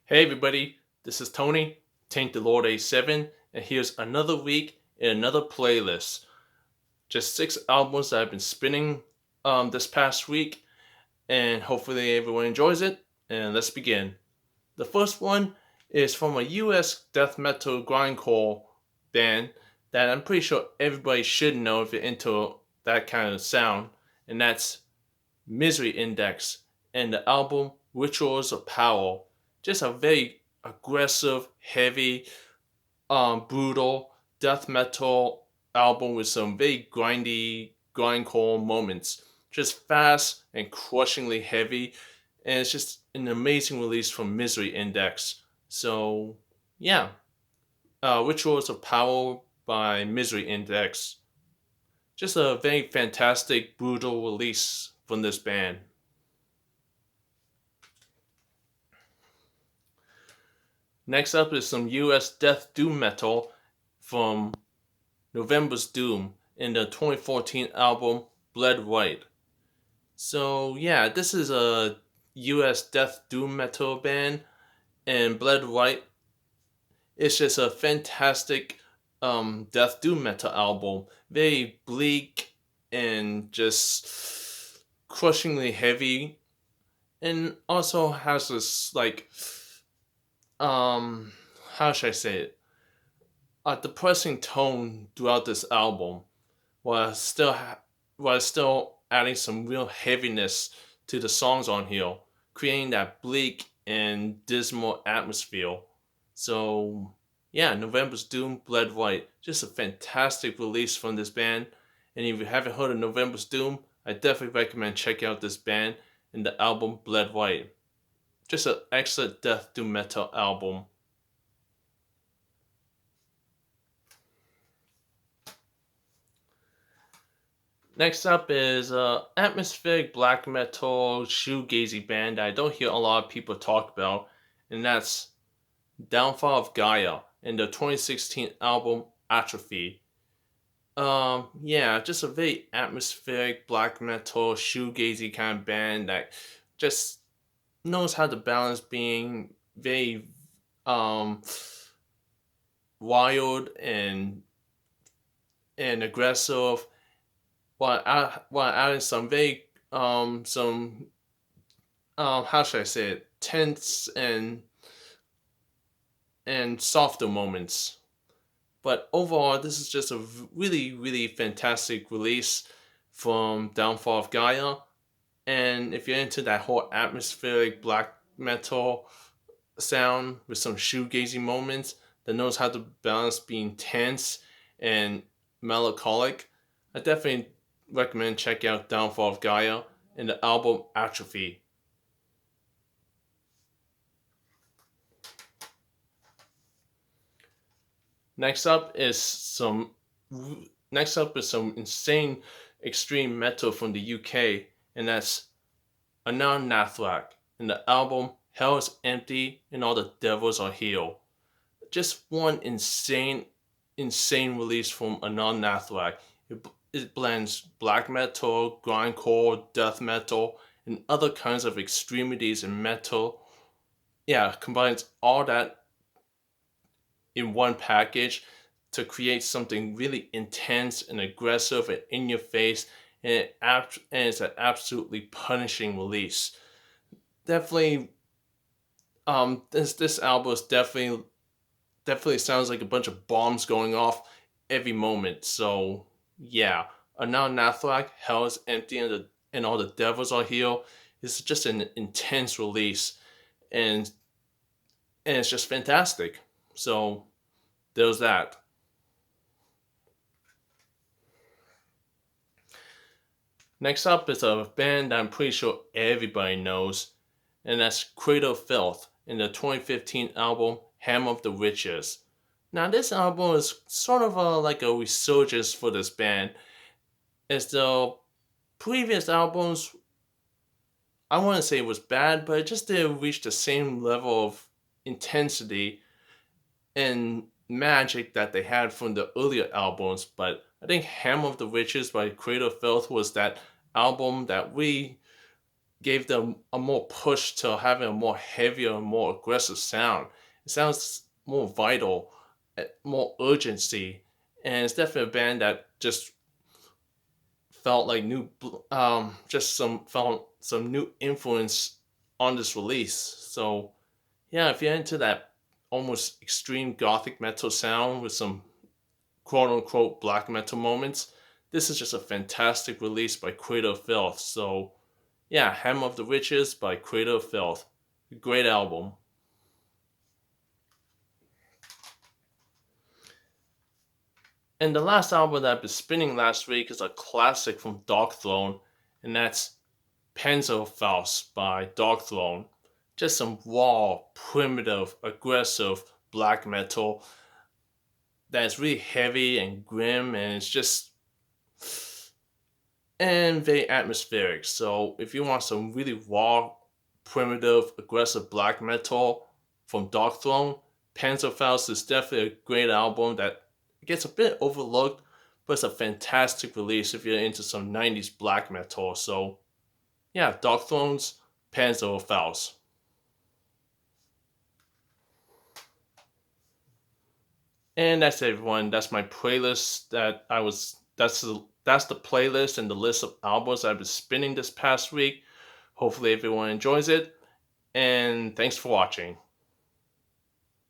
Hey everybody, this is Tony, Taint the Lord A7, and here's another week in another playlist. Just six albums that I've been spinning this past week, and hopefully everyone enjoys it. And let's begin. The first one is from a US death metal grindcore band that I'm pretty sure everybody should know if you're into that kind of sound, and that's Misery Index and the album Rituals of Power. Just a very aggressive, heavy, brutal death metal album with some very grindy, grindcore moments. Just fast and crushingly heavy, and it's just an amazing release from Misery Index. So, yeah, Rituals of Power by Misery Index. Just a very fantastic, brutal release from this band. Next up is some US death doom metal from November's Doom in the 2014 album Bled White. So yeah, this is a US death doom metal band, and Bled White is just a fantastic death doom metal album. Very bleak and just crushingly heavy, and also has this like um how should I say it? A depressing tone throughout this album, while still adding some real heaviness to the songs on here, creating that bleak and dismal atmosphere. So yeah, November's Doom, Bled White, just a fantastic release from this band. And if you haven't heard of November's Doom, I definitely recommend checking out this band and the album Bled White. Just an excellent death doom metal album. Next up is atmospheric black metal shoegazy band that I don't hear a lot of people talk about, and that's Downfall of Gaia in the 2016 album Atrophy. Yeah, just a very atmospheric black metal shoegazy kind of band that just knows how to balance being very um wild and aggressive while adding some very some how should I say it, tense and softer moments. But overall, this is just a really fantastic release from Downfall of Gaia. And if you're into that whole atmospheric black metal sound with some shoegazy moments that knows how to balance being tense and melancholic, I definitely recommend checking out Downfall of Gaia and the album Atrophy. Next up is some next up is some insane extreme metal from the UK, and that's Anan Nathrak and the album Hell is Empty and All the Devils Are Here. Just one insane release from Anan Nathrak. It blends black metal, grindcore, death metal, and other kinds of extremities in metal. Yeah, combines all that in one package to create something really intense and aggressive and in your face, and it's an absolutely punishing release. Definitely, this album is definitely sounds like a bunch of bombs going off every moment. So yeah, now Nathrak, Hell is Empty, and All the Devils Are Here is just an intense release, and and it's just fantastic. So there's that. Next up is a band that I'm pretty sure everybody knows, and that's Cradle of Filth in the 2015 album Ham of the Witches. Now, this album is sort of like a resurgence for this band, as the previous albums, I want to say it was bad, but it just didn't reach the same level of intensity and magic that they had from the earlier albums. But I think Ham of the Witches by Cradle of Filth was that album that we gave them a more push to having a more heavier and more aggressive sound. It sounds more vital, more urgency, and it's definitely a band that just felt like just some felt some new influence on this release. So yeah, if you're into that almost extreme gothic metal sound with some quote unquote black metal moments, this is just a fantastic release by Cradle of Filth. So yeah, Hammer of the Witches by Cradle of Filth. Great album. And the last album that I've been spinning last week is a classic from Darkthrone, and that's Panzerfaust by Darkthrone. Just some raw, primitive, aggressive black metal that's really heavy and grim, and it's just and very atmospheric. So if you want some really raw, primitive, aggressive black metal from Darkthrone, Panzerfaust is definitely a great album that gets a bit overlooked, but it's a fantastic release if you're into some 90s black metal. So yeah, Darkthrone's Panzerfaust. And that's it, everyone. That's my playlist that I was. That's the playlist and the list of albums I've been spinning this past week. Hopefully, everyone enjoys it. And thanks for watching.